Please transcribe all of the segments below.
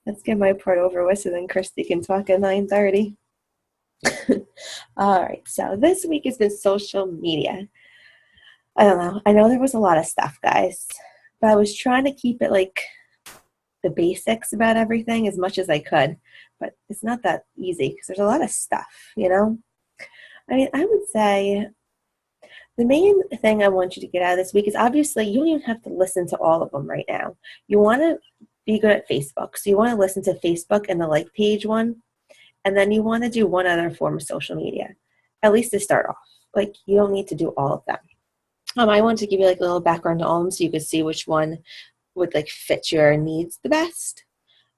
Let's get my part over with so then Christy can talk at 9:30. All right, so this week has been social media. I don't know. I know there was a lot of stuff, guys, but I was trying to keep it like the basics about everything as much as I could, but it's not that easy because there's a lot of stuff. I mean, I would say the main thing I want you to get out of this week is obviously you don't even have to listen to all of them right now. You want to be good at Facebook. So you want to listen to Facebook and the like page one, and then you want to do one other form of social media, at least to start off. Like you don't need to do all of them. I wanted to give you like a little background to all of them so you could see which one would like fit your needs the best.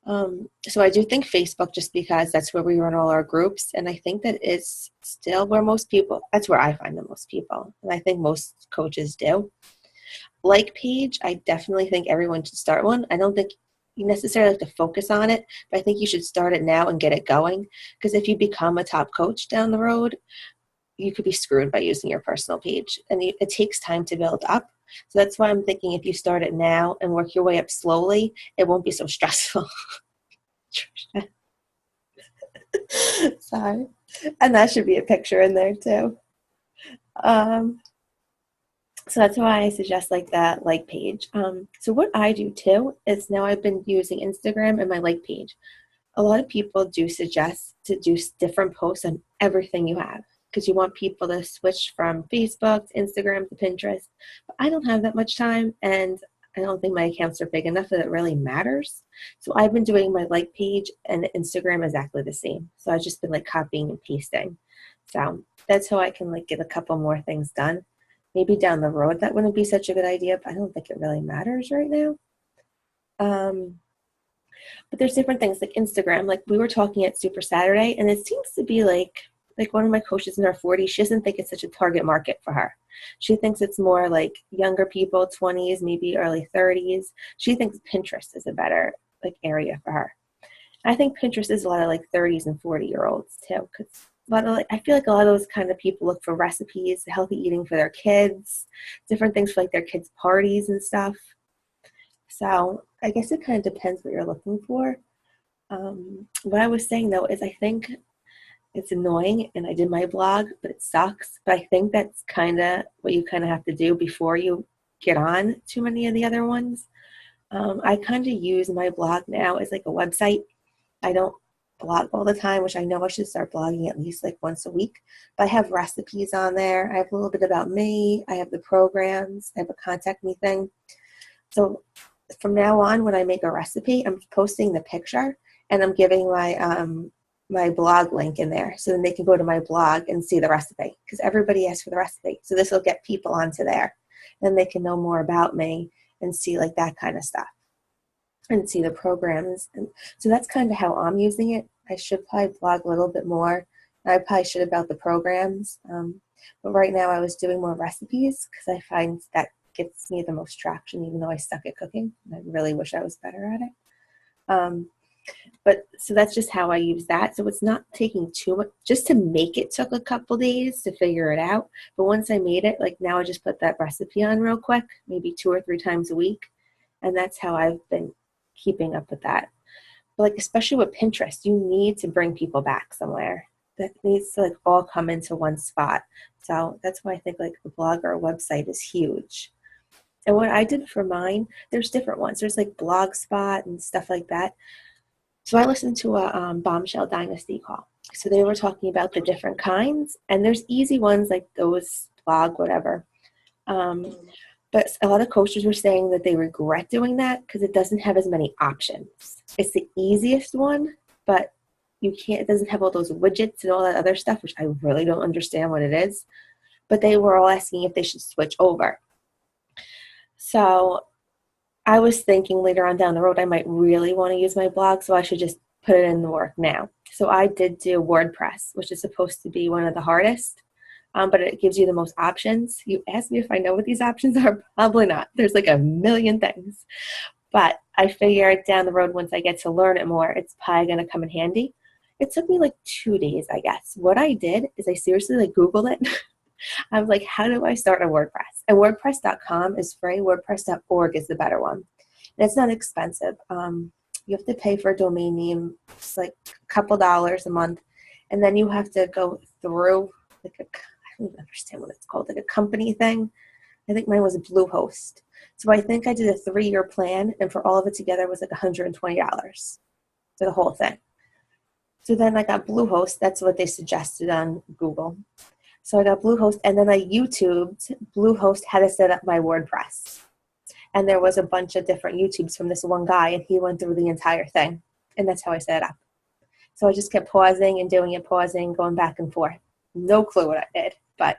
So I do think Facebook, just because that's where we run all our groups, and I think that is still where most people, that's where I find the most people, and I think most coaches do. Like page, I definitely think everyone should start one. I don't think you necessarily have to focus on it, but I think you should start it now and get it going, because if you become a top coach down the road, you could be screwed by using your personal page, and it takes time to build up. So that's why I'm thinking if you start it now and work your way up slowly, it won't be so stressful. Sorry. And that should be a picture in there too. So that's why I suggest like that like page. So what I do too is now I've been using Instagram and my like page. A lot of people do suggest to do different posts on everything you have, because you want people to switch from Facebook to Instagram to Pinterest. But I don't have that much time, and I don't think my accounts are big enough that it really matters. So I've been doing my like page and Instagram exactly the same. So I've just been like copying and pasting. So that's how I can like get a couple more things done. Maybe down the road that wouldn't be such a good idea, but I don't think it really matters right now. But there's different things like Instagram. Like we were talking at Super Saturday, and it seems to be like one of my coaches in her 40s, she doesn't think it's such a target market for her. She thinks it's more like younger people, 20s, maybe early 30s. She thinks Pinterest is a better like area for her. I think Pinterest is a lot of like 30s and 40-year-olds too, because a lot of I feel like a lot of those kind of people look for recipes, healthy eating for their kids, different things for like their kids' parties and stuff. So I guess it kind of depends what you're looking for. What I was saying though is I think it's annoying, and I did my blog, but it sucks. But I think that's kind of what you kind of have to do before you get on too many of the other ones. I kind of use my blog now as like a website. I don't blog all the time, which I know I should start blogging at least like once a week. But I have recipes on there. I have a little bit about me. I have the programs. I have a contact me thing. So from now on, when I make a recipe, I'm posting the picture and I'm giving my blog link in there, so then they can go to my blog and see the recipe, because everybody asks for the recipe. So this will get people onto there, and they can know more about me and see like that kind of stuff and see the programs. And so that's kind of how I'm using it. I should probably blog a little bit more. I probably should about the programs. But right now I was doing more recipes because I find that gets me the most traction, even though I suck at cooking. And I really wish I was better at it. But so that's just how I use that. So it's not taking too much. Just to make it took a couple days to figure it out. But once I made it, like now I just put that recipe on real quick, maybe 2 or 3 times a week. And that's how I've been keeping up with that. But like, especially with Pinterest, you need to bring people back somewhere. That needs to like all come into one spot. So that's why I think like the blog or a website is huge. And what I did for mine, there's different ones. There's like Blogspot and stuff like that. So I listened to a Bombshell Dynasty call. So they were talking about the different kinds, and there's easy ones like those, blog, whatever. But a lot of coaches were saying that they regret doing that because it doesn't have as many options. It's the easiest one, but it doesn't have all those widgets and all that other stuff, which I really don't understand what it is. But they were all asking if they should switch over. So I was thinking later on down the road, I might really want to use my blog, so I should just put it in the work now. So I did do WordPress, which is supposed to be one of the hardest, but it gives you the most options. You asked me if I know what these options are. Probably not. There's like a million things. But I figured down the road, once I get to learn it more, it's probably going to come in handy. It took me like 2 days, I guess. What I did is I seriously like Googled it. I was like, how do I start a WordPress? And WordPress.com is free. WordPress.org is the better one. And it's not expensive. you have to pay for a domain name. It's like a couple dollars a month. And then you have to go through like I don't even understand what it's called, like a company thing. I think mine was Bluehost. So I think I did a 3-year plan, and for all of it together it was like $120 for the whole thing. So then I got Bluehost. That's what they suggested on Google. So I got Bluehost, and then I YouTubed Bluehost how to set up my WordPress. And there was a bunch of different YouTubes from this one guy, and he went through the entire thing. And that's how I set it up. So I just kept pausing and doing it, pausing, going back and forth. No clue what I did, but,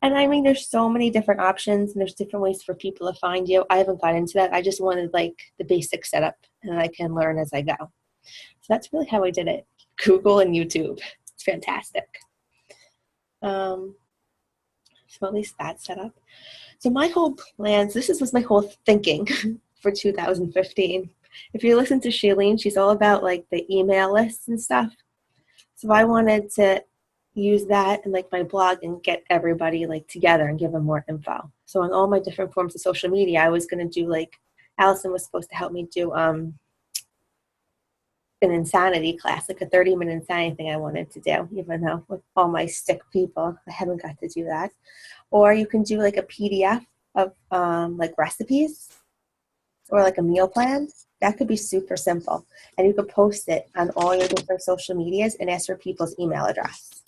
and I mean, there's so many different options, and there's different ways for people to find you. I haven't got into that. I just wanted like the basic setup, and I can learn as I go. So that's really how I did it. Google and YouTube. It's fantastic. So at least that's set up. So my whole plans, was my whole thinking for 2015. If you listen to Shailene, she's all about like the email lists and stuff. So I wanted to use that and like my blog and get everybody like together and give them more info. So on all my different forms of social media, I was going to do like, Allison was supposed to help me do an insanity class, like a 30-minute insanity thing I wanted to do, even though with all my sick people, I haven't got to do that. Or you can do like a PDF of like recipes or like a meal plan. That could be super simple. And you could post it on all your different social medias and ask for people's email address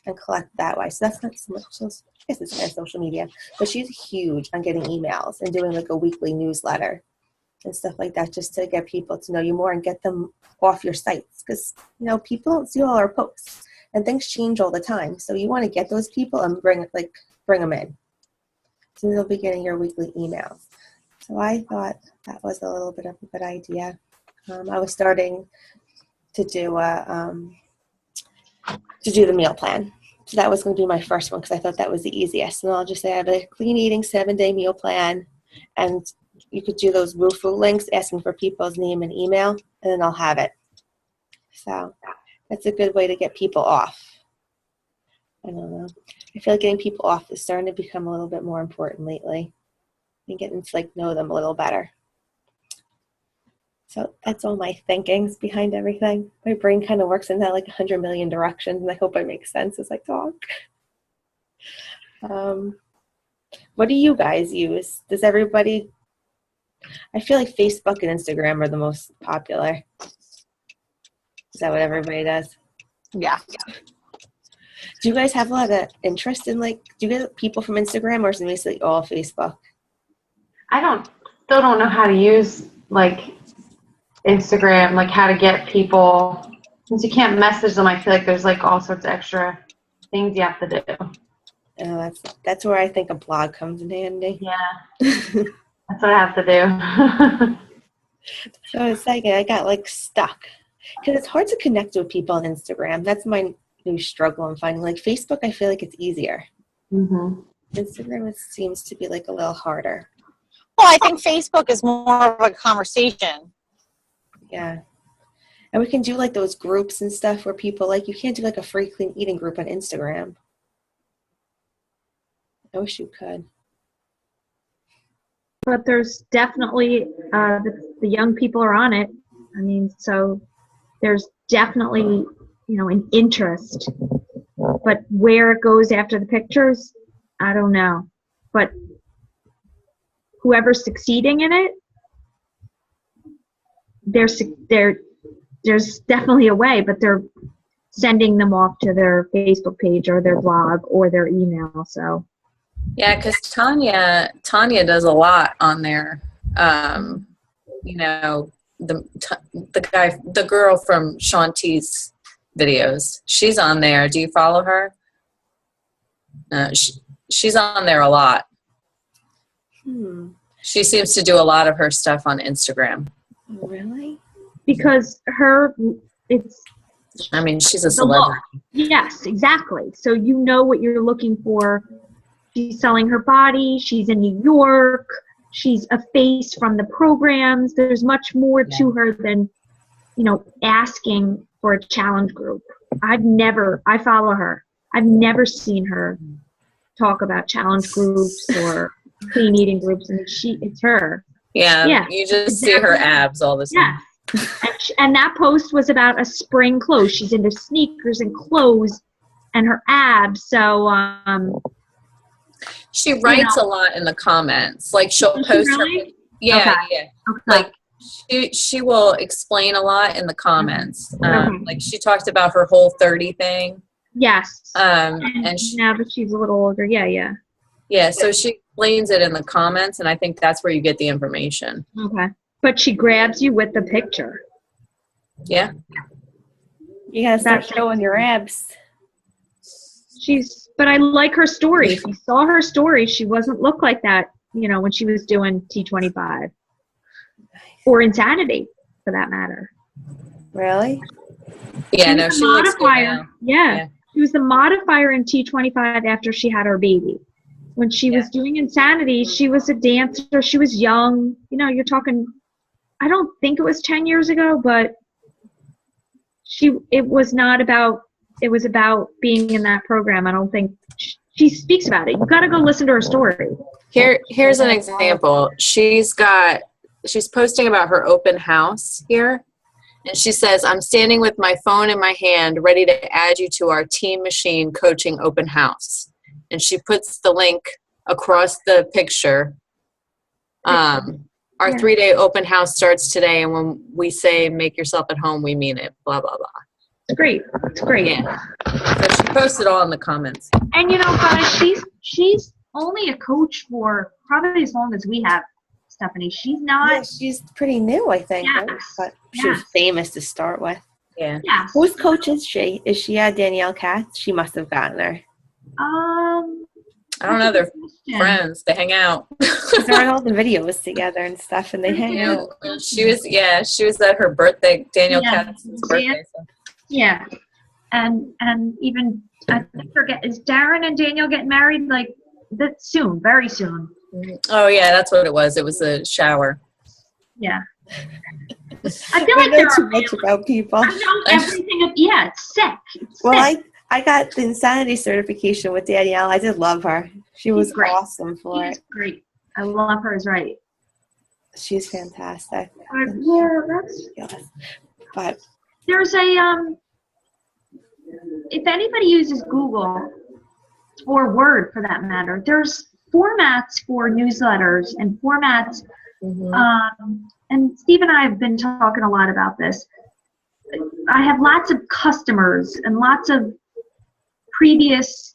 and collect that way. So that's not so much, I guess it's kind of social media, but she's huge on getting emails and doing like a weekly newsletter and stuff like that, just to get people to know you more and get them off your sites. Because, you know, people don't see all our posts and things change all the time. So you want to get those people and bring them in. So they'll be getting your weekly emails. So I thought that was a little bit of a good idea. I was starting to do the meal plan. So that was going to be my first one because I thought that was the easiest. And I'll just say I have a clean eating 7-day meal plan, and you could do those WooFoo links asking for people's name and email, and then I'll have it. So that's a good way to get people off. I don't know. I feel like getting people off is starting to become a little bit more important lately. And getting to like know them a little better. So that's all my thinkings behind everything. My brain kind of works in that like 100 million directions, and I hope I make sense as I talk. What do you guys use? Does everybody? I feel like Facebook and Instagram are the most popular. Is that what everybody does? Yeah. Do you guys have a lot of interest in like? Do you get people from Instagram, or is it basically all Facebook? I still don't know how to use like Instagram, like how to get people, since you can't message them. I feel like there's like all sorts of extra things you have to do. That's where I think a blog comes in handy. Yeah, that's what I have to do. So it's like I got like stuck because it's hard to connect with people on Instagram. That's my new struggle I'm finding. Like Facebook, I feel like it's easier. Mm-hmm. Instagram, it seems to be like a little harder. Well, I think Facebook is more of a conversation. Yeah. And we can do like those groups and stuff where people like, you can't do like a free clean eating group on Instagram. I wish you could. But there's definitely, the young people are on it. I mean, so there's definitely, an interest. But where it goes after the pictures, I don't know. But whoever's succeeding in it, there's definitely a way, but they're sending them off to their Facebook page or their blog or their email. So yeah, because Tanya does a lot on there. The girl from Shaun T's videos, she's on there. Do you follow her? She's on there a lot. She seems to do a lot of her stuff on Instagram. Really? Because she's a celebrity. Yes, exactly. So you know what you're looking for. She's selling her body. She's in New York. She's a face from the programs. There's much more to her than, asking for a challenge group. I follow her. I've never seen her talk about challenge groups or clean eating groups. And it's her. Yeah, Yeah, you just see her abs all the time. Yeah. And that post was about a spring clothes. She's into sneakers and clothes and her abs. So, She writes a lot in the comments. Like she'll Does she post really? her. Yeah, yeah. Okay. Like she will explain a lot in the comments. Like she talked about her Whole30 thing. Yes. And now that she's a little older, yeah. So she explains it in the comments, and I think that's where you get the information. Okay. But she grabs you with the picture. Yeah. You gotta start showing your abs. But I like her story. If you saw her story, she wasn't look like that, when she was doing T25 or Insanity, for that matter. Really? Yeah, no, she looks good now. Yeah. She was the modifier in T25 after she had her baby. When she was doing Insanity, she was a dancer. She was young. You're talking, I don't think it was 10 years ago, but it was about being in that program. I don't think she speaks about it. You got to go listen to her story. Here's an example. She's posting about her open house here. And she says, I'm standing with my phone in my hand, ready to add you to our Team Machine coaching open house. And she puts the link across the picture. Our 3-day open house starts today. And when we say make yourself at home, we mean it, blah, blah, blah. It's great. It's great. Yeah. So she posted all in the comments. And guys, she's only a coach for probably as long as we have, Stephanie. She's not. Yeah, she's pretty new, I think. Yes. Right? But she was famous to start with. Yeah. Yes. Whose coach is she? Is she Danielle Katz? She must have gotten her. I don't know. They're friends. They hang out. They're in all the videos together and stuff, and they hang out. She was at her birthday, Danielle Katz's birthday. So. Yeah. And even, I forget, is Darren and Danielle getting married that soon, very soon? Oh, yeah, that's what it was. It was a shower. Yeah. I feel I like know too much about people. I know everything. It's sick. Well, I got the Insanity certification with Danielle. I did love her. She was awesome for it. Great. I love her. Is right. She's fantastic. That's. Yes. But There's if anybody uses Google or Word for that matter, there's formats for newsletters and formats. And Steve and I have been talking a lot about this. I have lots of customers and lots of previous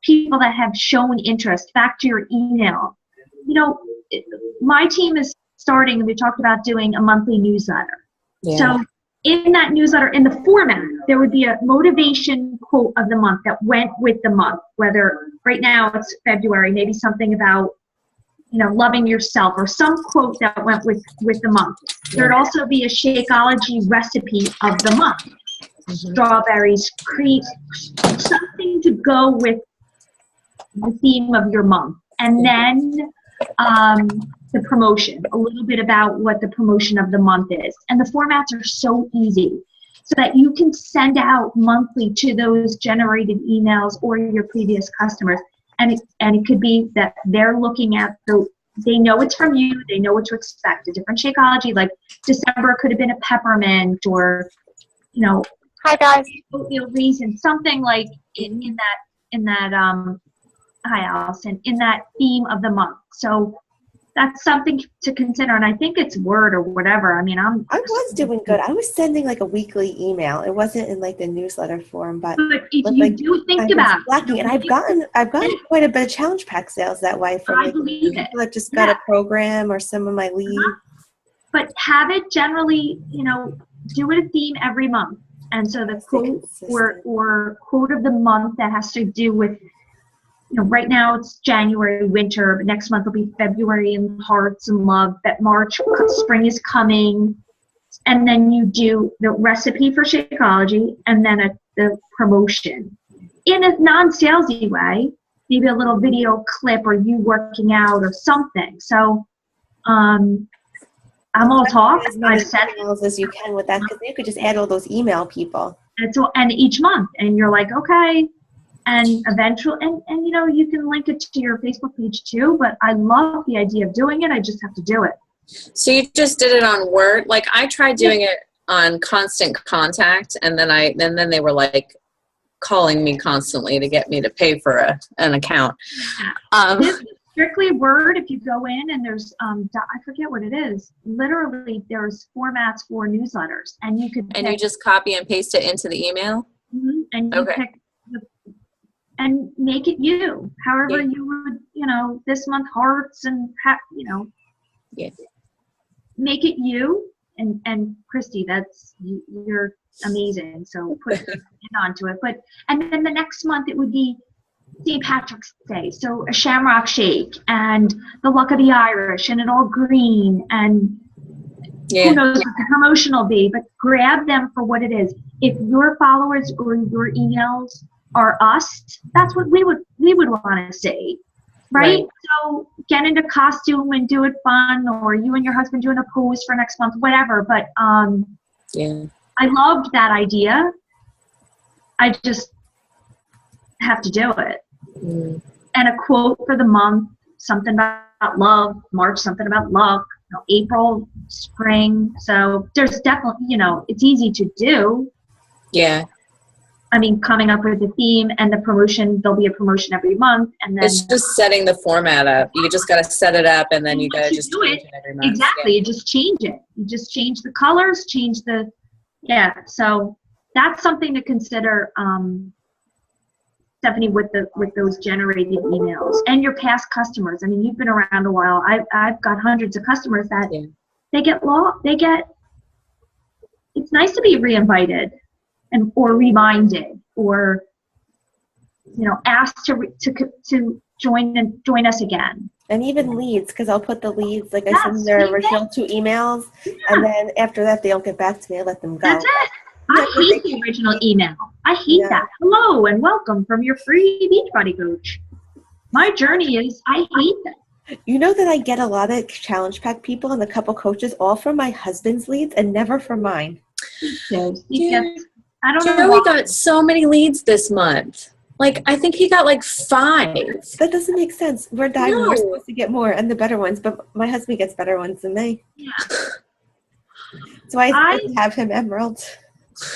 people that have shown interest. Back to your email. My team is starting, and we talked about doing a monthly newsletter. Yeah. So in that newsletter, in the format, there would be a motivation quote of the month that went with the month, whether right now it's February, maybe something about, loving yourself, or some quote that went with the month. There'd also be a Shakeology recipe of the month. Strawberries, cream, something to go with the theme of your month. And then the promotion, a little bit about what the promotion of the month is. And the formats are so easy so that you can send out monthly to those generated emails or your previous customers. And it could be that they're looking at they know it's from you, they know what to expect. A different Shakeology, like December could have been a peppermint, or Hi guys. oatmeal raisin, something like in that hi Allison, in that theme of the month. So that's something to consider, and I think it's Word or whatever. I mean, I was doing good. I was sending a weekly email. It wasn't in the newsletter form, but if you do think about it, and I've gotten quite a bit of challenge pack sales that way from I believe it. people that just got a program or some of my leads. But have it generally, do it a theme every month, and so the quote or quote of the month that has to do with. Right now it's January, winter, but next month will be February and hearts and love. That March, spring is coming. And then you do the recipe for Shakeology and then the promotion. In a non-salesy way, maybe a little video clip or you working out or something. So I'm all talk. As many emails as you can with that, because you could just add all those email people. And each month. And you're like, okay, And eventually, and you know, you can link it to your Facebook page too, but I love the idea of doing it. I just have to do it. So you just did it on Word? Like I tried doing it on Constant Contact, and then they were like calling me constantly to get me to pay for an account. This is strictly Word. If you go in and there's I forget what it is. Literally, there's formats for newsletters, and you could and you just copy and paste it into the email. and you Okay. pick and make it you, however you would, you know, this month hearts and you know, make it you. And Christy, you're amazing. So put in onto it. And then the next month it would be St. Patrick's Day. So a shamrock shake and the luck of the Irish and it all green and who knows what the promotion will be, but grab them for what it is. If your followers or your emails are us, that's what we would want to see. Right? So get into costume and do it fun, or you and your husband doing a pose for next month, whatever. But I loved that idea. I just have to do it. And a quote for the month, something about love, March, something about luck, you know, April, spring. So there's definitely, you know, it's easy to do. Yeah. I mean, coming up with the theme and the promotion, there'll be a promotion every month. And then it's just setting the format up. You just got to set it up, and then you got to just change it every month. Exactly. You just change it. You just change the colors, change the, so that's something to consider, Stephanie, with those generated emails and your past customers. I mean, you've been around a while. I've got hundreds of customers that it's nice to be reinvited or reminded, or, you know, asked to join us again. And even leads, because I'll put the leads, like I send their original 2 emails, and then after that, they don't get back to me. I let them go. That's it. I hate the original email. I hate that. Hello and welcome from your free Beachbody coach. My journey is, I hate that. You know that I get a lot of challenge pack people and a couple coaches, all from my husband's leads and never from mine. I don't know. Joey got so many leads this month. Like, I think he got like 5. That doesn't make sense. We're diving. We're supposed to get more and the better ones, but my husband gets better ones than me. Yeah. So I have him Emerald.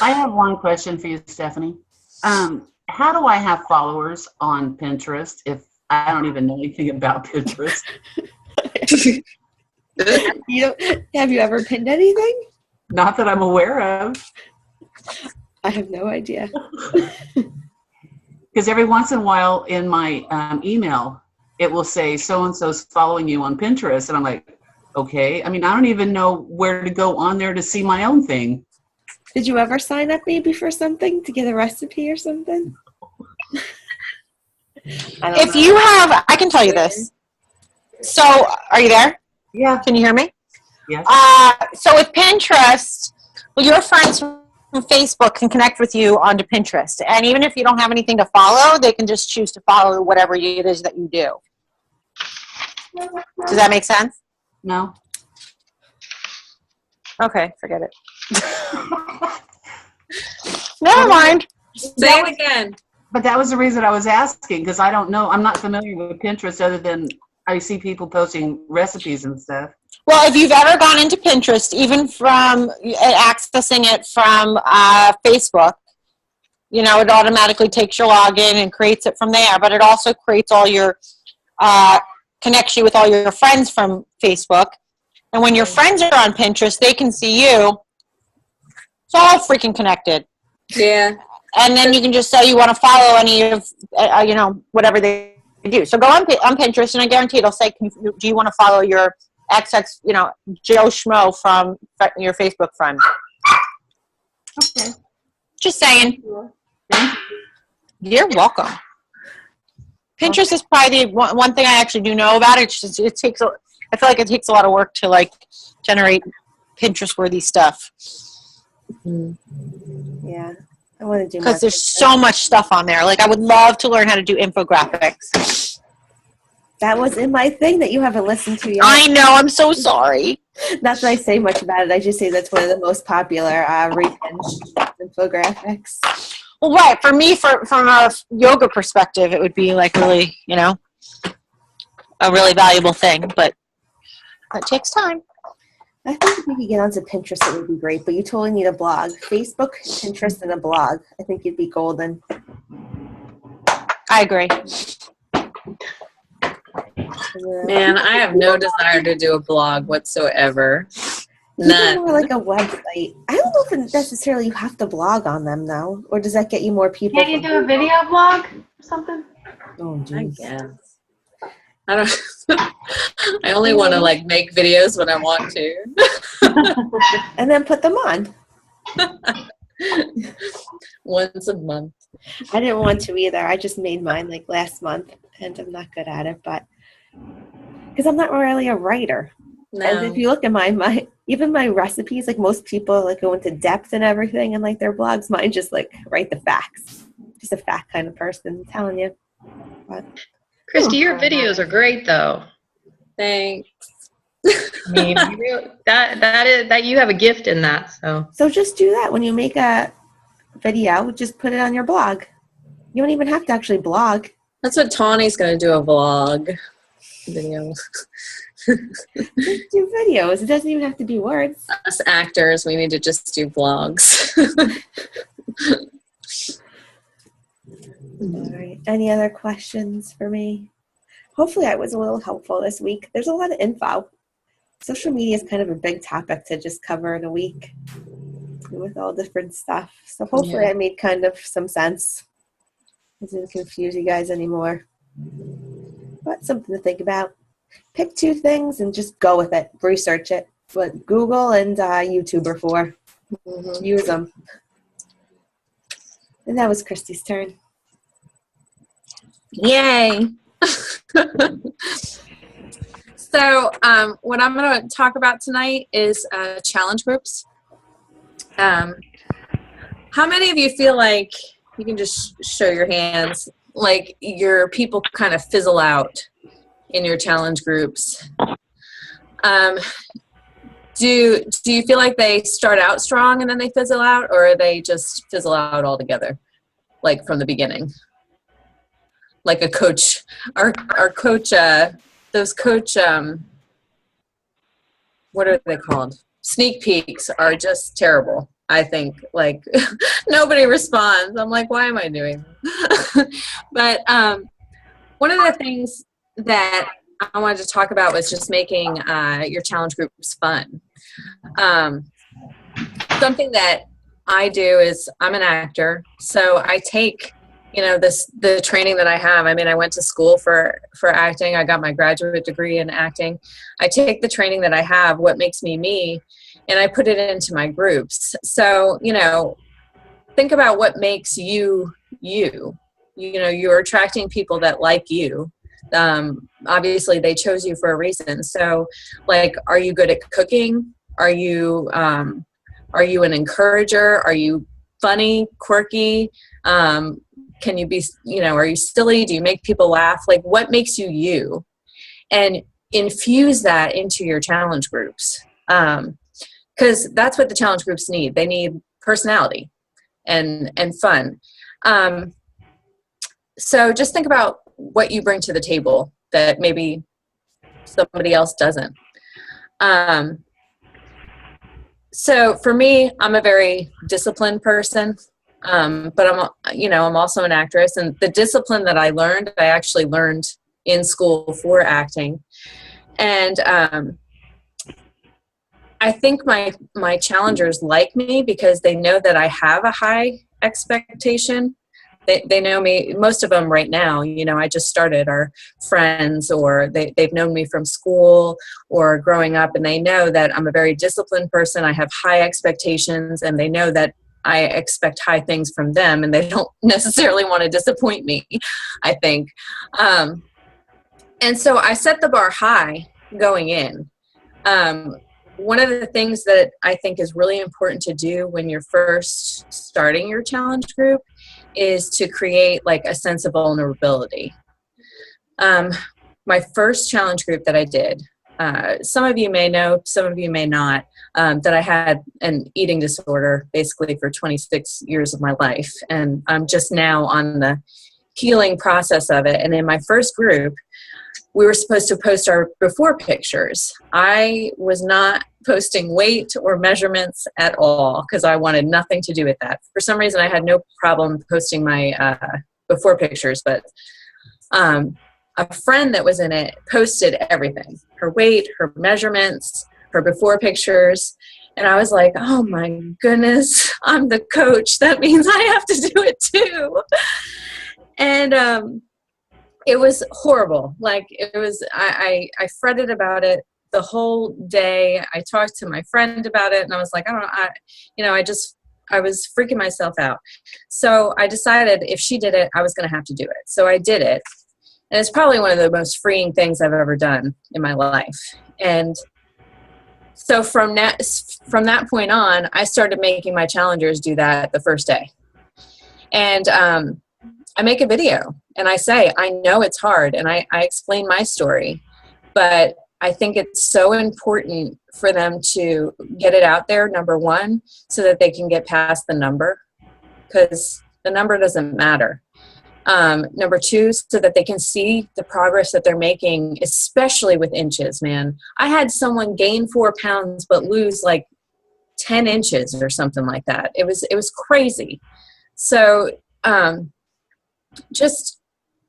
I have one question for you, Stephanie. How do I have followers on Pinterest if I don't even know anything about Pinterest? Have you ever pinned anything? Not that I'm aware of. I have no idea. Because every once in a while in my email, it will say so-and-so's following you on Pinterest. And I'm like, okay. I mean, I don't even know where to go on there to see my own thing. Did you ever sign up maybe for something to get a recipe or something? If you have, I can tell you this. So, are you there? Yeah. Can you hear me? Yes. So with Pinterest, well, your friends from Facebook can connect with you onto Pinterest. And even if you don't have anything to follow, they can just choose to follow whatever it is that you do. Does that make sense? No. Okay, forget it. Never mind. Say it again. But that was the reason I was asking, because I don't know. I'm not familiar with Pinterest other than I see people posting recipes and stuff. Well, if you've ever gone into Pinterest, even from accessing it from Facebook, you know, it automatically takes your login and creates it from there. But it also creates all your, connects you with all your friends from Facebook. And when your friends are on Pinterest, they can see you. It's all freaking connected. Yeah. And then you can just say you want to follow any of, you know, whatever they do. So go on Pinterest, and I guarantee it'll say, do you want to follow your XX, you know, Joe Schmo from your Facebook friend? Okay. Just saying. You're welcome. Pinterest is probably the one thing I actually do know about it. It takes I feel like it takes a lot of work to like generate Pinterest-worthy stuff. Yeah. I want to do because there's so much stuff on there. Like, I would love to learn how to do infographics. That was in my thing that you haven't listened to yet. I know. I'm so sorry. Not that I say much about it. I just say that's one of the most popular recent infographics. Well, right. For me, from a yoga perspective, it would be like really, a really valuable thing, but it takes time. I think if you could get onto Pinterest, it would be great, but you totally need a blog. Facebook, Pinterest, and a blog. I think you'd be golden. I agree. Man, I have no desire to do a blog whatsoever. Even None. more like a website. I don't know if necessarily you have to blog on them, though. Or does that get you more people? Can't you do a video blog or something? Oh, I geez. guess. I don't. I only want to like make videos when I want to. And then put them on. Once a month. I didn't want to either. I just made mine like last month, and I'm not good at it, but because I'm not really a writer. And No. if you look at my even my recipes, like most people like go into depth and everything, and like their blogs, mine just like write the facts. Just a fact kind of person, I'm telling you. But Christy, your videos are great, though. Thanks. I mean, that you have a gift in that. So just do that when you make a video. Just put it on your blog. You don't even have to actually blog. That's what Tawny's going to do, a vlog video. Just do videos. It doesn't even have to be words. Us actors, we need to just do vlogs. All right. Any other questions for me? Hopefully I was a little helpful this week. There's a lot of info. Social media is kind of a big topic to just cover in a week with all different stuff. So hopefully I made kind of some sense. It didn't confuse you guys anymore. But something to think about. Pick 2 things and just go with it. Research it. What Google and YouTube are for. Mhm. Use them. And that was Christy's turn. Yay. So what I'm going to talk about tonight is challenge groups. How many of you feel like, you can just show your hands, like your people kind of fizzle out in your challenge groups? Do you feel like they start out strong and then they fizzle out, or they just fizzle out altogether, like from the beginning? Like a coach, our coach, those coach, what are they called? Sneak peeks are just terrible. I think, like, nobody responds. I'm like, why am I doing this? But one of the things that I wanted to talk about was just making your challenge groups fun. Something that I do is, I'm an actor, so I take the training that I have. I mean, I went to school for acting. I got my graduate degree in acting. I take the training that I have, what makes me me, and I put it into my groups. So, think about what makes you, you. You're attracting people that like you. Obviously they chose you for a reason. So, like, are you good at cooking? Are you an encourager? Are you funny, quirky? Can you be, are you silly? Do you make people laugh? Like, what makes you you? And infuse that into your challenge groups. Because that's what the challenge groups need. They need personality and fun. So just think about what you bring to the table that maybe somebody else doesn't. So for me, I'm a very disciplined person. But I'm also an actress, and the discipline that I actually learned in school for acting. And I think my challengers like me because they know that I have a high expectation. They know me, most of them right now, I just started, are friends, or they've known me from school or growing up, and they know that I'm a very disciplined person. I have high expectations, and they know that I expect high things from them, and they don't necessarily want to disappoint me, I think. And so I set the bar high going in. One of the things that I think is really important to do when you're first starting your challenge group is to create like a sense of vulnerability. My first challenge group that I did, some of you may know, some of you may not, that I had an eating disorder basically for 26 years of my life. And I'm just now on the healing process of it. And in my first group, we were supposed to post our before pictures. I was not posting weight or measurements at all because I wanted nothing to do with that. For some reason, I had no problem posting my before pictures, but a friend that was in it posted everything, her weight, her measurements, her before pictures. And I was like, oh my goodness, I'm the coach. That means I have to do it too. And it was horrible. Like it was, I fretted about it the whole day. I talked to my friend about it and I was like, I was freaking myself out. So I decided if she did it, I was going to have to do it. So I did it. And it's probably one of the most freeing things I've ever done in my life. And so from that point on, I started making my challengers do that the first day. And I make a video and I say, I know it's hard, and I explain my story, but I think it's so important for them to get it out there, number one, so that they can get past the number, because the number doesn't matter. Number two, so that they can see the progress that they're making, especially with inches, man. I had someone gain 4 pounds but lose like 10 inches or something like that. It was crazy. So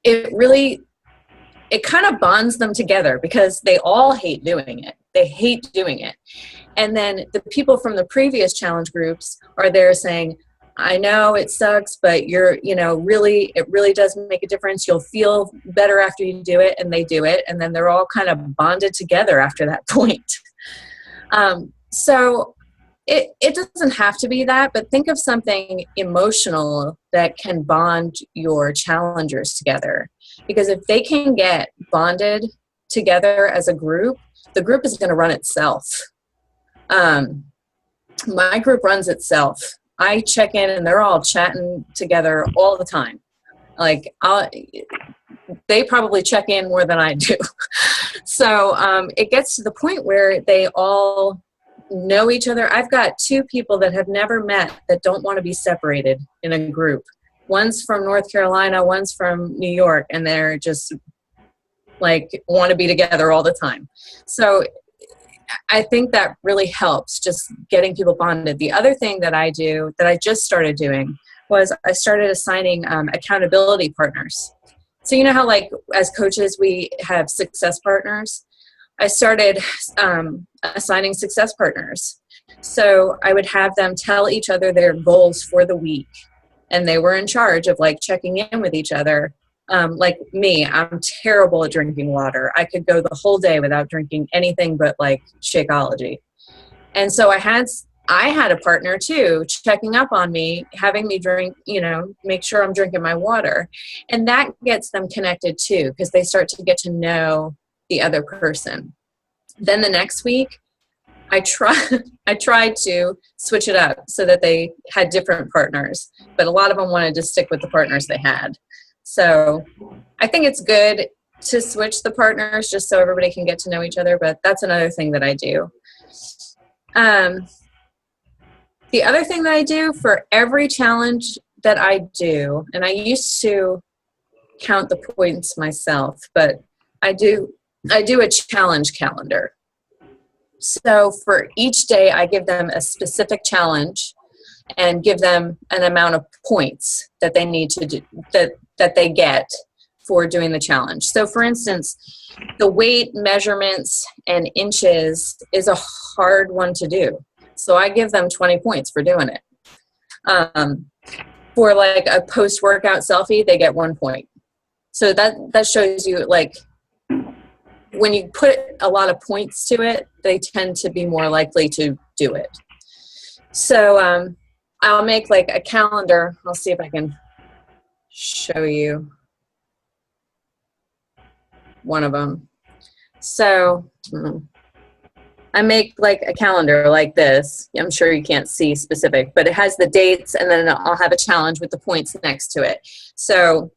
it kind of bonds them together because they all hate doing it. They hate doing it. And then the people from the previous challenge groups are there saying, I know it sucks, but it really does make a difference. You'll feel better after you do it, and they do it. And then they're all kind of bonded together after that point. So it doesn't have to be that, but think of something emotional that can bond your challengers together. Because if they can get bonded together as a group, the group is going to run itself. My group runs itself. I check in and they're all chatting together all the time. Like they probably check in more than I do. So it gets to the point where they all know each other. I've got 2 people that have never met that don't want to be separated in a group. One's from North Carolina, one's from New York, and they're just like want to be together all the time. So I think that really helps, just getting people bonded. The other thing that I do, that I just started doing, was I started assigning accountability partners. So you know how like as coaches we have success partners? I started assigning success partners. So I would have them tell each other their goals for the week. And they were in charge of like checking in with each other. Like me, I'm terrible at drinking water. I could go the whole day without drinking anything but like Shakeology. And so I had a partner too, checking up on me, having me drink, make sure I'm drinking my water. And that gets them connected too, because they start to get to know the other person. Then the next week, I tried to switch it up so that they had different partners, but a lot of them wanted to stick with the partners they had. So I think it's good to switch the partners just so everybody can get to know each other, but that's another thing that I do. The other thing that I do for every challenge that I do, and I used to count the points myself, but I do a challenge calendar. So for each day, I give them a specific challenge and give them an amount of points that they need to do, that they get for doing the challenge. So for instance, the weight measurements and inches is a hard one to do. So I give them 20 points for doing it. For like a post-workout selfie, they get 1 point. So that shows you like, when you put a lot of points to it, they tend to be more likely to do it. So I'll make like a calendar. I'll see if I can show you one of them. So I make like a calendar like this. I'm sure you can't see specific, but it has the dates, and then I'll have a challenge with the points next to it. So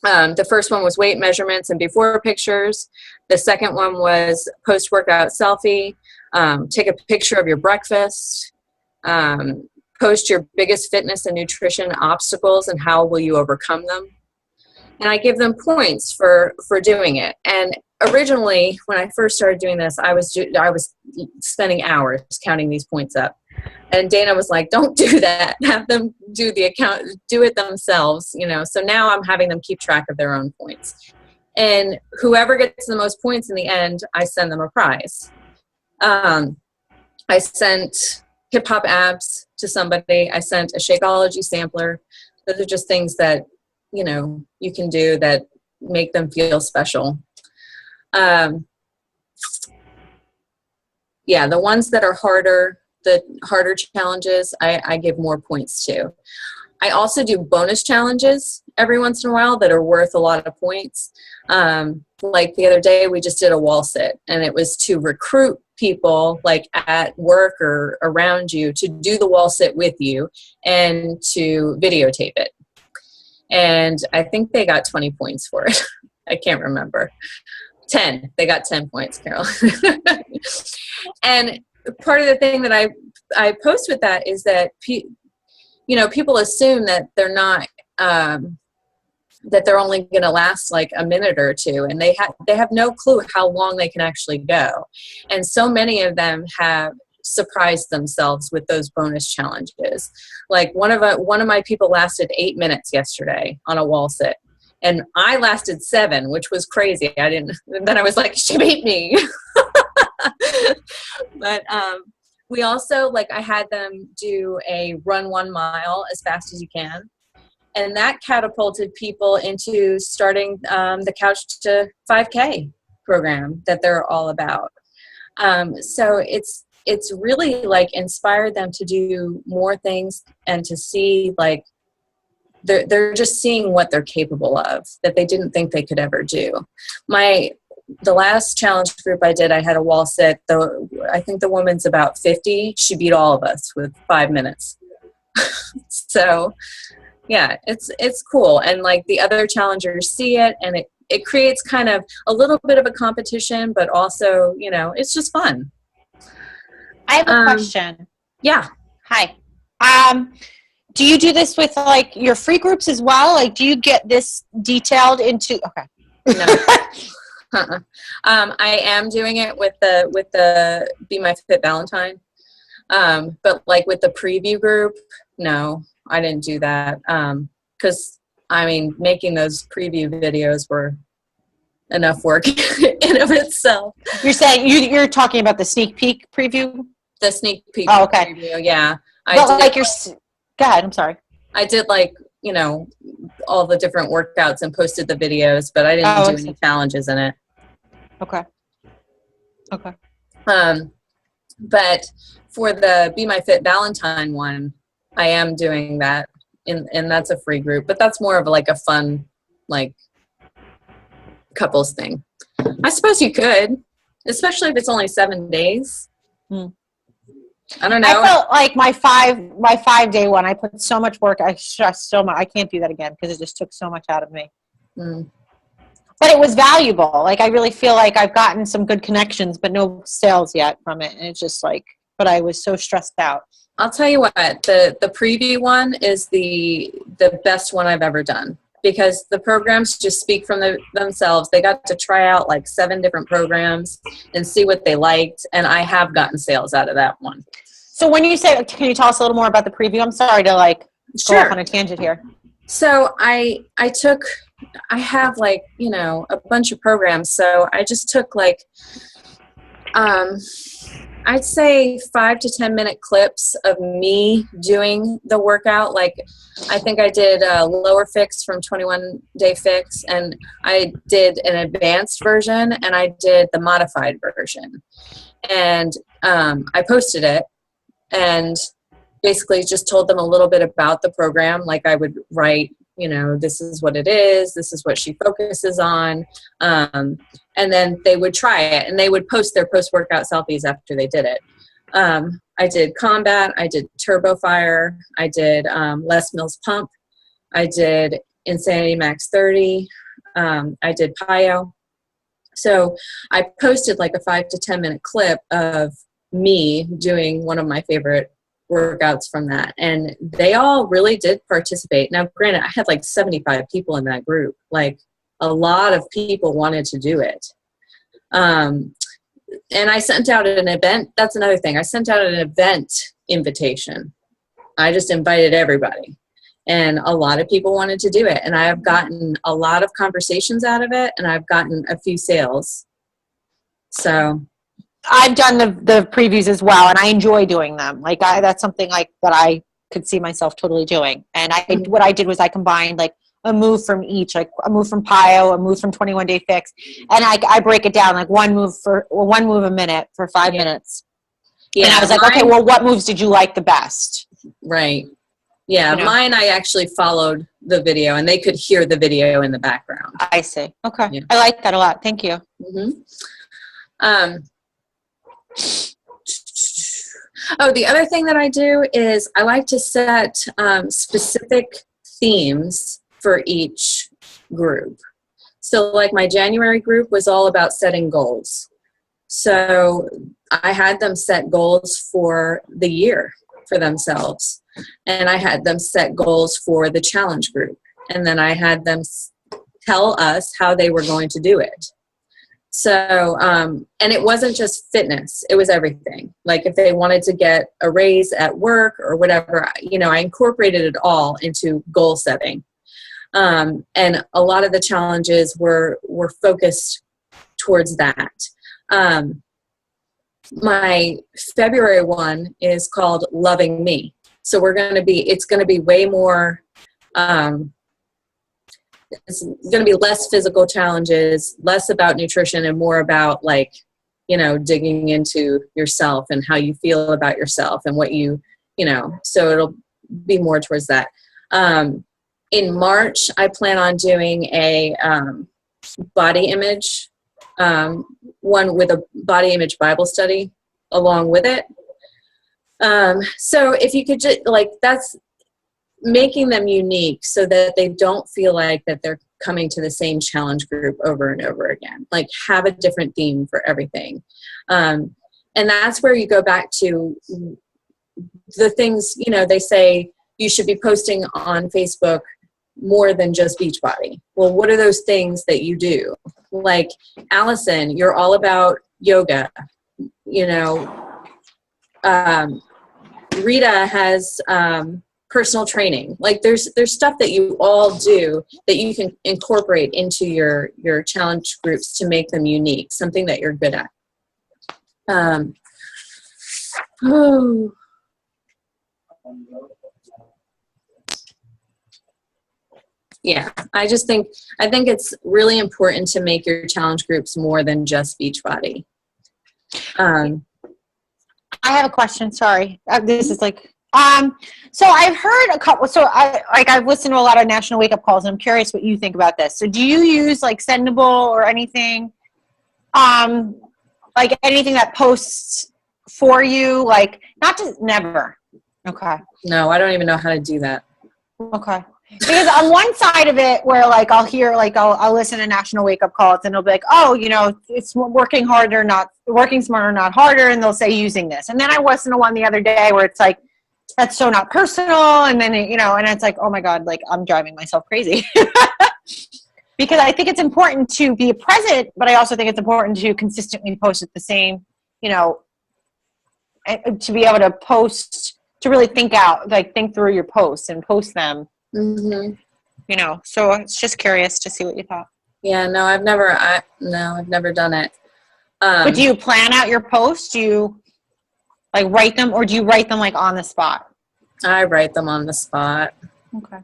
The first one was weight measurements and before pictures. The second one was post-workout selfie. Take a picture of your breakfast. Post your biggest fitness and nutrition obstacles and how will you overcome them. And I give them points for doing it. And originally, when I first started doing this, I was spending hours counting these points up. And Dana was like, don't do that. Have them do it themselves, you know. So now I'm having them keep track of their own points. And whoever gets the most points in the end, I send them a prize. I sent Hip Hop Abs to somebody. I sent a Shakeology sampler. Those are just things that, you know, you can do that make them feel special. Yeah, the ones that are harder, the harder challenges, I give more points to. I also do bonus challenges every once in a while that are worth a lot of points. Like the other day, we just did a wall sit, and it was to recruit people like at work or around you to do the wall sit with you and to videotape it. And I think they got 20 points for it. I can't remember. 10. They got 10 points, Carol. And part of the thing that I post with that is that, you know, people assume that they're not, that they're only going to last like a minute or two, and they have no clue how long they can actually go. And so many of them have surprised themselves with those bonus challenges. Like one of my people lasted 8 minutes yesterday on a wall sit, and I lasted 7, which was crazy. Then I was like, she beat me. But we also, like, I had them do a run 1 mile as fast as you can. And that catapulted people into starting the Couch to 5K program that they're all about. So it's really like inspired them to do more things and to see, like, they're just seeing what they're capable of that they didn't think they could ever do. The last challenge group I did, I had a wall sit. I think the woman's about 50. She beat all of us with 5 minutes. So yeah, it's cool. And like the other challengers see it, and it creates kind of a little bit of a competition, but also, you know, it's just fun. I have a question. Yeah. Hi. Do you do this with like your free groups as well? Like, do you get this detailed into? Okay. No. I am doing it with the Be My Fit Valentine. But like with the preview group, no, I didn't do that. 'Cause I mean, making those preview videos were enough work in of itself. You're saying you're talking about the sneak peek preview? The sneak peek Oh, okay. preview, yeah. Go ahead, I'm sorry. I did, like, you know, all the different workouts and posted the videos, but I didn't do any challenges in it. Okay. But for the Be My Fit Valentine one, I am doing that, and that's a free group, but that's more of like a fun, like, couples thing. I suppose you could, especially if it's only 7 days. I don't know. I felt like my 5-day one, I put so much work, I stressed so much. I can't do that again because it just took so much out of me. But it was valuable. Like, I really feel like I've gotten some good connections, but no sales yet from it. And it's just like, but I was so stressed out. I'll tell you what, the preview one is the best one I've ever done, because the programs just speak from themselves. They got to try out like 7 different programs and see what they liked, and I have gotten sales out of that one. So when you say, can you tell us a little more about the preview? I'm sorry to like go off on a tangent here. So I have, like, you know, a bunch of programs. So I just took like, I'd say 5 to 10 minute clips of me doing the workout. Like, I think I did a lower fix from 21 Day Fix, and I did an advanced version, and I did the modified version. And I posted it and basically just told them a little bit about the program. Like, I would write, you know, this is what it is, this is what she focuses on. And then they would try it, and they would post their post-workout selfies after they did it. I did Combat, I did Turbo Fire, I did Les Mills Pump, I did Insanity Max 30. I did PiYo. So I posted like a 5 to 10 minute clip of me doing one of my favorite workouts from that. And they all really did participate. Now, granted, I had like 75 people in that group. Like a lot of people wanted to do it. And I sent out an event. That's another thing. I sent out an event invitation. I just invited everybody. And a lot of people wanted to do it. And I have gotten a lot of conversations out of it. And I've gotten a few sales. So I've done the previews as well, and I enjoy doing them. Like that's something like that I could see myself totally doing. And what I did was I combined like a move from each, like a move from PiYo, a move from 21 Day Fix, and I break it down like one move a minute for 5 minutes. Yeah, and I was like, okay, well, what moves did you like the best? Right. Yeah, you know? Mine I actually followed the video, and they could hear the video in the background. I see. Okay, yeah. I like that a lot. Thank you. Oh, the other thing that I do is I like to set specific themes for each group. So like my January group was all about setting goals. So I had them set goals for the year for themselves. And I had them set goals for the challenge group. And then I had them tell us how they were going to do it. So, and it wasn't just fitness, it was everything. Like if they wanted to get a raise at work or whatever, you know, I incorporated it all into goal setting. And a lot of the challenges were focused towards that. My February one is called Loving Me. So it's going to be way more, it's going to be less physical challenges, less about nutrition, and more about like, you know, digging into yourself and how you feel about yourself and what you know, so it'll be more towards that. In March, I plan on doing a body image, one with a body image Bible study along with it. So if you could just like, that's making them unique so that they don't feel like that they're coming to the same challenge group over and over again. Like have a different theme for everything. And that's where you go back to the things, you know, they say you should be posting on Facebook more than just Beachbody. Well, what are those things that you do? Like Allison, you're all about yoga, you know. Rita has personal training. Like there's stuff that you all do that you can incorporate into your challenge groups to make them unique, something that you're good at. Yeah, I think it's really important to make your challenge groups more than just Beachbody. I have a question. Sorry, this is like. So I've heard a couple. So I've listened to a lot of National Wake Up Calls, and I'm curious what you think about this. So do you use like Sendable or anything? Like anything that posts for you? Like never. Okay. No, I don't even know how to do that. Okay. Because on one side of it where like I'll hear like I'll listen to National Wake Up Calls and it'll be like, oh, you know, it's working smarter, not harder, and they'll say using this. And then I listened to one the other day where it's like, that's so not personal, and then you know, and it's like, oh my God, like I'm driving myself crazy. Because I think it's important to be present, but I also think it's important to consistently post at the same, you know, to be able to post, to really think through your posts and post them. Mm-hmm. You know, so I was just curious to see what you thought. Yeah, no, I've never done it. But do you plan out your posts? Do you like write them, or do you write them like on the spot? I write them on the spot. Okay.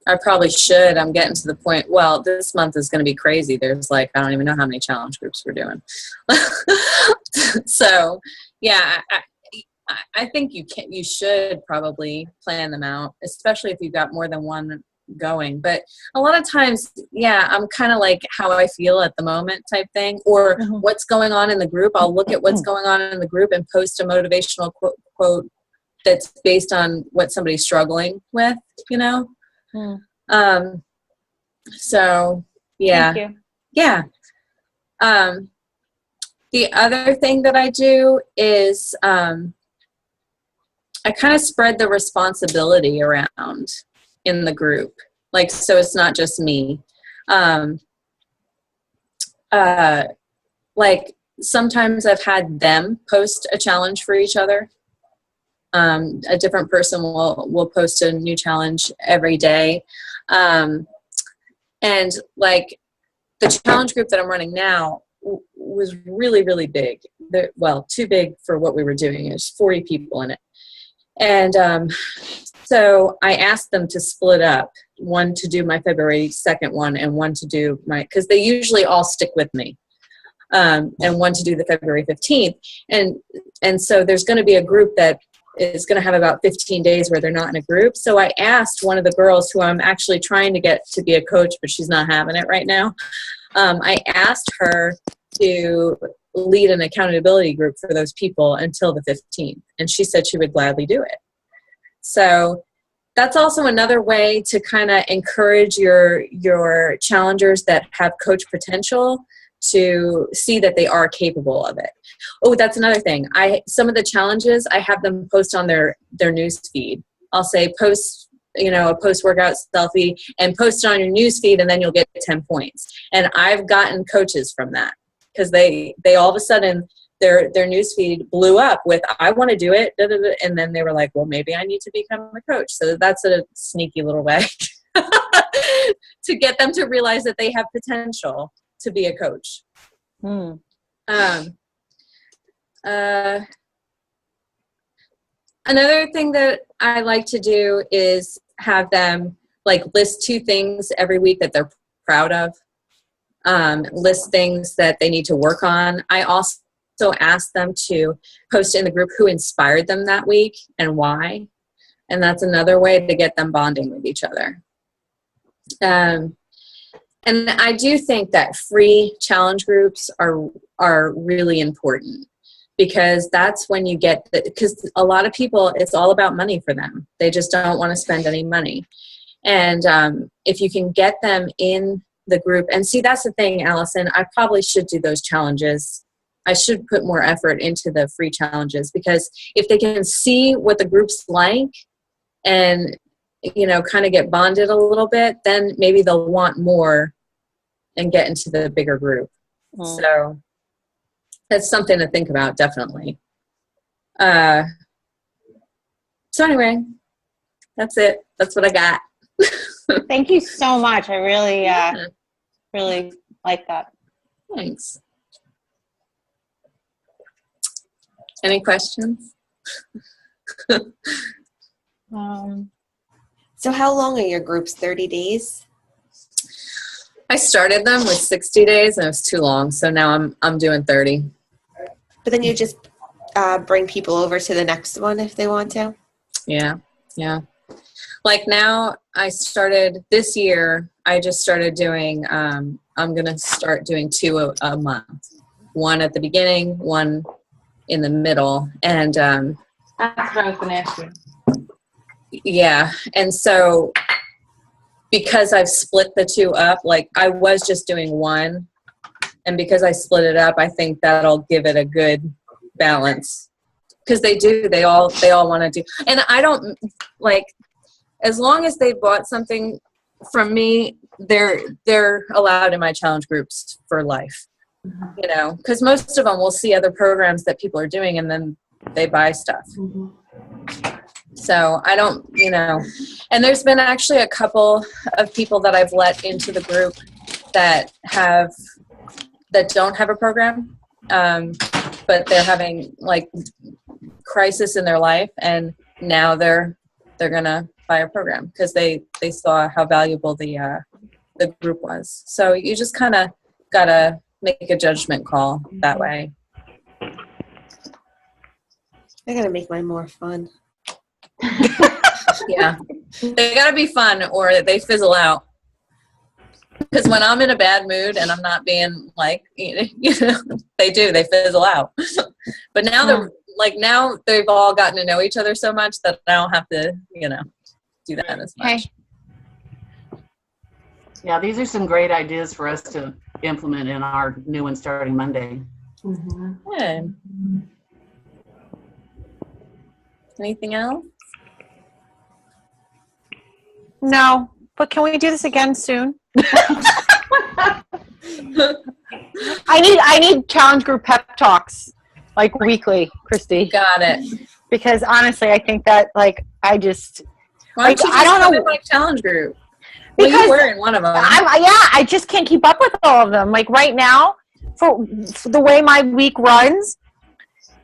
I probably should. I'm getting to the point. Well, this month is going to be crazy. There's like, I don't even know how many challenge groups we're doing. So yeah, I think you should probably plan them out, especially if you've got more than one going. But a lot of times, yeah, I'm kind of like how I feel at the moment type thing, or what's going on in the group. I'll look at what's going on in the group and post a motivational quote that's based on what somebody's struggling with, you know? So yeah. Thank you. Yeah. The other thing that I do is I kind of spread the responsibility around in the group. Like, so it's not just me. Like sometimes I've had them post a challenge for each other. A different person will post a new challenge every day. And like the challenge group that I'm running now was really, really big. Well, too big for what we were doing. There's 40 people in it. And so I asked them to split up, one to do my February 2nd one and one to do because they usually all stick with me. And one to do the February 15th. And so there's going to be a group that is going to have about 15 days where they're not in a group. So I asked one of the girls who I'm actually trying to get to be a coach, but she's not having it right now. I asked her to lead an accountability group for those people until the 15th. And she said she would gladly do it. So that's also another way to kind of encourage your challengers that have coach potential to see that they are capable of it. Oh, that's another thing. Some of the challenges, I have them post on their news feed. I'll say post, a post-workout selfie and post it on your news feed and then you'll get 10 points. And I've gotten coaches from that because they all of a sudden their news feed blew up with, I want to do it. Da, da, da. And then they were like, well, maybe I need to become a coach. So that's a sneaky little way to get them to realize that they have potential to be a coach. Another thing that I like to do is have them like list 2 things every week that they're proud of. List things that they need to work on. I also ask them to post in the group who inspired them that week and why. And that's another way to get them bonding with each other. And I do think that free challenge groups are really important because that's when you get because a lot of people, it's all about money for them. They just don't want to spend any money. And if you can get them in the group, and see, that's the thing, Allison, I probably should do those challenges. I should put more effort into the free challenges because if they can see what the group's like and kind of get bonded a little bit, then maybe they'll want more and get into the bigger group. So that's something to think about, definitely. So anyway, that's it. That's what I got. Thank you so much. I really, really like that. Thanks. Any questions? So how long are your groups? 30 days? I started them with 60 days and it was too long. So now I'm doing 30. But then you just bring people over to the next one if they want to? Yeah. Like now I started this year, I just started doing, I'm going to start doing 2 a month. One at the beginning, one in the middle. And That's what I was going to ask you. yeah. And so because I've split the 2 up, like I was just doing 1. And because I split it up, I think that'll give it a good balance. Because they all want to do. And I don't, like, as long as they bought something from me, they're allowed in my challenge groups for life. Mm-hmm. Because most of them will see other programs that people are doing and then they buy stuff. Mm-hmm. So I don't, and there's been actually a couple of people that I've let into the group that don't have a program, but they're having like crisis in their life, and now they're gonna buy a program because they saw how valuable the group was. So you just kind of gotta make a judgment call that way. I gotta make mine more fun. Yeah, they gotta be fun or they fizzle out. Because when I'm in a bad mood and I'm not being like, they fizzle out. But now now they've all gotten to know each other so much that I don't have to, do that as much. Okay. Yeah, these are some great ideas for us to implement in our new one starting Monday. Mhm. Good. Anything else? No, but can we do this again soon? I need challenge group pep talks like weekly, Christy, Got it. because honestly, I think that like I just Why don't you I just don't put know. in my challenge group? Well, Because you were in one of them. I just can't keep up with all of them. Like right now, for the way my week runs,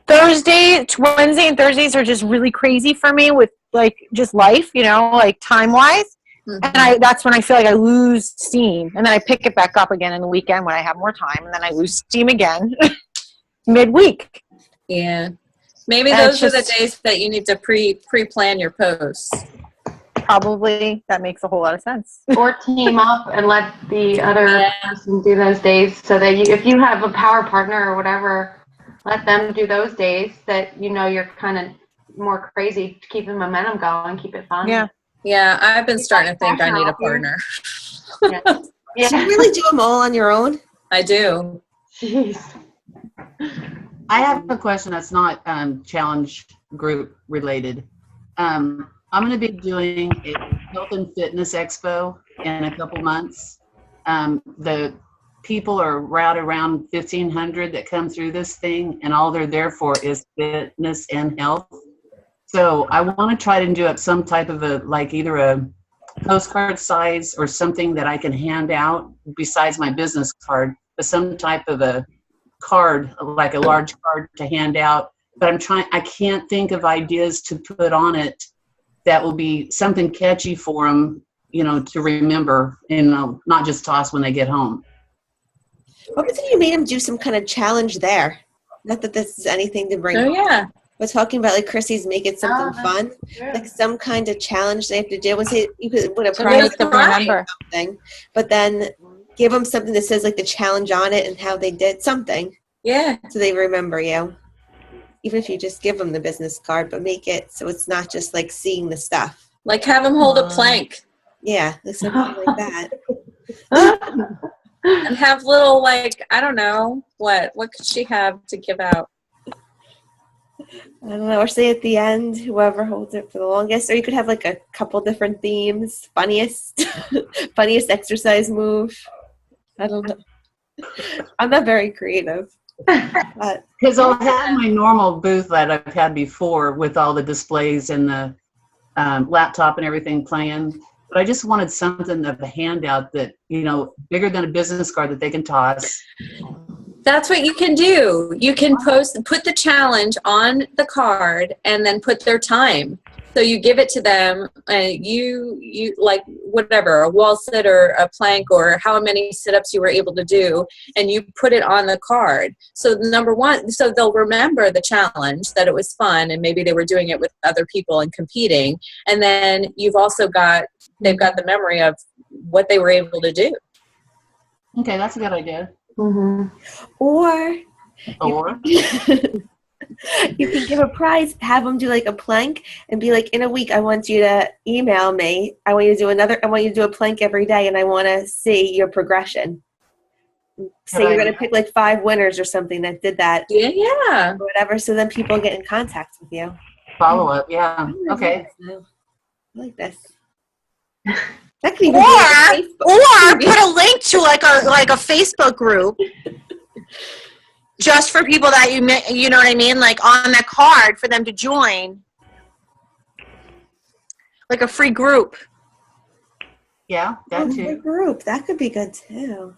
Wednesday and Thursdays are just really crazy for me with like just life, like time wise. Mhm. And that's when I feel like I lose steam, and then I pick it back up again in the weekend when I have more time, and then I lose steam again midweek. Yeah. Maybe And those it's are the just- days that you need to pre-plan your posts. Probably that makes a whole lot of sense. Or team up and let the other Yeah. person do those days so that if you have a power partner or whatever, let them do those days that you're kind of more crazy to keep the momentum going, keep it fun. Yeah. Yeah, I've been starting to think I need a partner. Yeah. Do you really do them all on your own? I do. Jeez. I have a question that's not challenge group related. I'm going to be doing a health and fitness expo in a couple months. The people are right around 1,500 that come through this thing, and all they're there for is fitness and health. So I want to try to do up some type of either a postcard size or something that I can hand out besides my business card, but some type of a card, like a large card to hand out. But I can't think of ideas to put on it that will be something catchy for them, to remember and not just toss when they get home. What if you made them do some kind of challenge there? Not that this is anything to bring. Oh, yeah. We're talking about like Chrissy's make it something Oh, fun, like some kind of challenge they have to do. And say you could put Try to make them remember. something, but then give them something that says like the challenge on it and how they did something, Yeah. so they remember you. Even if you just give them the business card, but make it so it's not just like seeing the stuff. Like have them hold a plank Yeah, like something like that. and have little, like, I don't know, what could she have to give out? I don't know, or say at the end, whoever holds it for the longest, or you could have like a couple different themes. Funniest exercise move. I don't know. I'm not very creative. But Because I'll have my normal booth that I've had before with all the displays and the laptop and everything playing. But I just wanted something of a handout that, bigger than a business card that they can toss. That's what you can do. You can put the challenge on the card and then put their time. So you give it to them, you like whatever, a wall sit or a plank or how many sit-ups you were able to do, and you put it on the card. So number one, so they'll remember the challenge, that it was fun, and maybe they were doing it with other people and competing. And then they've got the memory of what they were able to do. Okay, that's a good idea. Mm-hmm. or Or you can give a prize, have them do like a plank and be like, in a week, I want you to email me. I want you to do a plank every day, and I want to see your progression. Say you're going to pick like 5 winners or something that did that, Yeah. or whatever. So then people get in contact with you. follow up, yeah. Okay. I like this. That could even be like Or Facebook. put a link to like a Facebook group just for people that you know what I mean, like on that card for them to join, like a free group. Yeah, that Oh, too. group. That could be good too.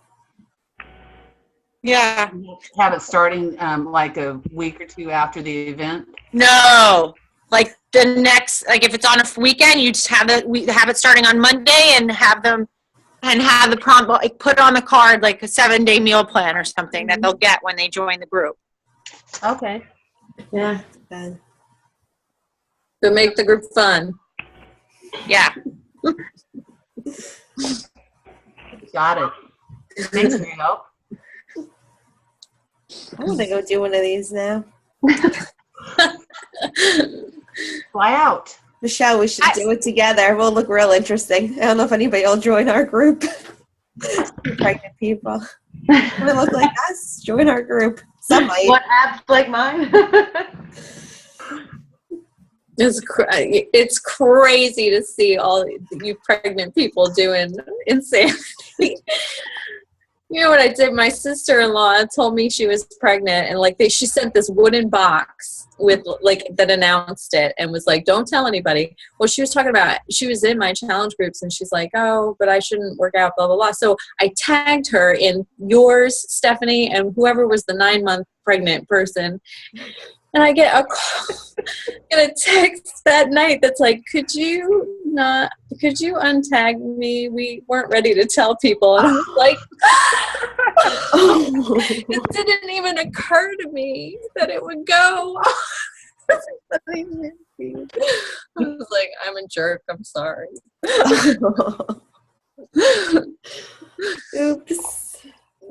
Yeah. Have it starting like a week or two after the event. No, like the next, like if it's on a weekend, you just have it starting on Monday and have the prompt, like put on the card like a 7-day meal plan or something that they'll get when they join the group. Okay. Yeah. Then To make the group fun. Yeah. Got it. Thanks for your help. I'm gonna go do one of these now. Fly out. Michelle, we should do it together. We'll look real interesting. I don't know if anybody will join our group. Pregnant people. We look like us. Join our group. Some might. What apps like mine? It's crazy to see all you pregnant people doing insanity. You know what I did? My sister-in-law told me she was pregnant, and like she sent this wooden box with like that announced it and was like, "Don't tell anybody." Well, she was talking about, she was in my challenge groups, and she's like, "Oh, but I shouldn't work out, blah blah blah." So I tagged her in yours, Stephanie, and whoever was the 9-month pregnant person. And I get a call, get a text that night that's like, could you untag me? We weren't ready to tell people. And I was like, it didn't even occur to me that it would go. I was like, I'm a jerk. I'm sorry. Oops.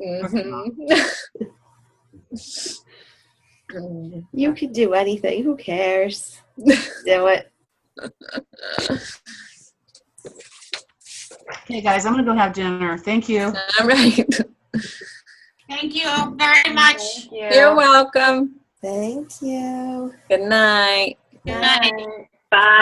Mhm. You could do anything. Who cares? Do it. Okay, guys, I'm gonna go have dinner. Thank you. All right. Thank you very much. Thank you. You're welcome. Thank you. Good night. Good night. Bye.